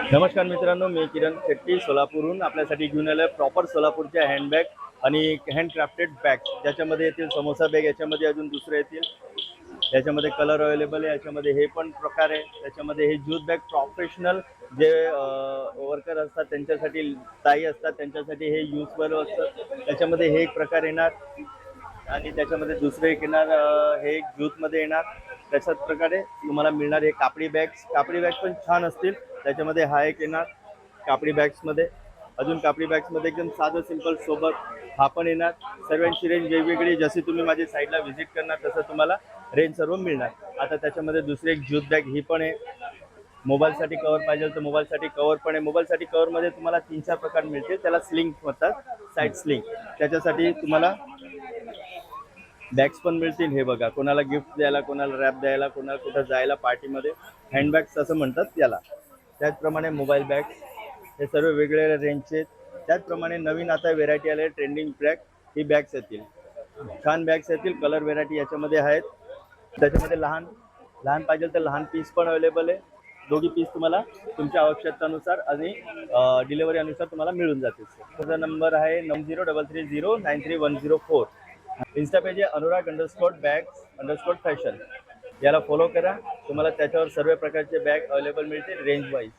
नमस्कार मित्रांनो, मी किरण शेट्टी सोलापूरहून आपल्यासाठी घेऊन आलो आहे प्रॉपर सोलापूरच्या हँडबॅग आणि हँडक्राफ्टेड बॅग, ज्याच्यामध्ये येतील समोसा बॅग, याच्यामध्ये अजून दुसरे येतील, याच्यामध्ये कलर अवेलेबल आहे, याच्यामध्ये हे पण प्रकार आहे, त्याच्यामध्ये हे ज्यूट बॅग प्रोफेशनल जे वर्कर असतात त्यांच्यासाठी, ताई असतात त्यांच्यासाठी हे यूजफुल असतं. त्याच्यामध्ये हे एक प्रकार येणार आणि त्याच्यामध्ये दुसरे एक येणार, हे एक ज्यूटमध्ये येणार. तशाच प्रकारे तुम्हाला मिळणार हे कापडी बॅग पण छान असतील. त्याच्यामध्ये हा एक येणार कापडी बॅग्समध्ये. अजून कापडी बॅग्समध्ये एकदम साधं सिंपल सोबत हा पण येणार. सर्वांची रेंज वेगवेगळी, जशी तुम्ही माझ्या साईडला व्हिजिट करणार तसं तुम्हाला रेंज सर्व मिळणार. आता त्याच्यामध्ये दुसरी एक ज्यूट बॅग ही पण आहे. मोबाईलसाठी कवर पाहिजे तर मोबाईलसाठी कवर पण आहे. मोबाईलसाठी कवरमध्ये तुम्हाला 3-4 प्रकार मिळतील, त्याला स्लिंग म्हणतात, साईड स्लिंग. त्याच्यासाठी तुम्हाला बॅग्स पण मिळतील. हे बघा, कोणाला गिफ्ट द्यायला, कोणाला रॅप द्यायला, कोणाला कुठं जायला पार्टीमध्ये, हँडबॅग्स असं म्हणतात त्याला. त्याचप्रमाणे मोबाईल बॅग्स हे सर्व वेगवेगळ्या रेंजचे. त्याचप्रमाणे नवीन आता व्हेरायटी आले ट्रेंडिंग बॅग, ही बॅग्स येतील, छान बॅग्स येतील. कलर व्हेरायटी याच्यामध्ये आहेत. त्याच्यामध्ये लहान लहान पाहिजे तर लहान पीस पण अवेलेबल आहे. दोघी पीस तुम्हाला तुमच्या आवश्यकतानुसार आणि डिलेवरी अनुसार तुम्हाला मिळून जातील. माझा नंबर आहे 9033093104. इन्स्टा पेज आहे अनुराग_बॅग्स_फॅशन. याला फॉलो करा, तुम्हाला त्याच्यावर सर्व प्रकारचे बॅग अवेलेबल मिळतील रेंज वाईज.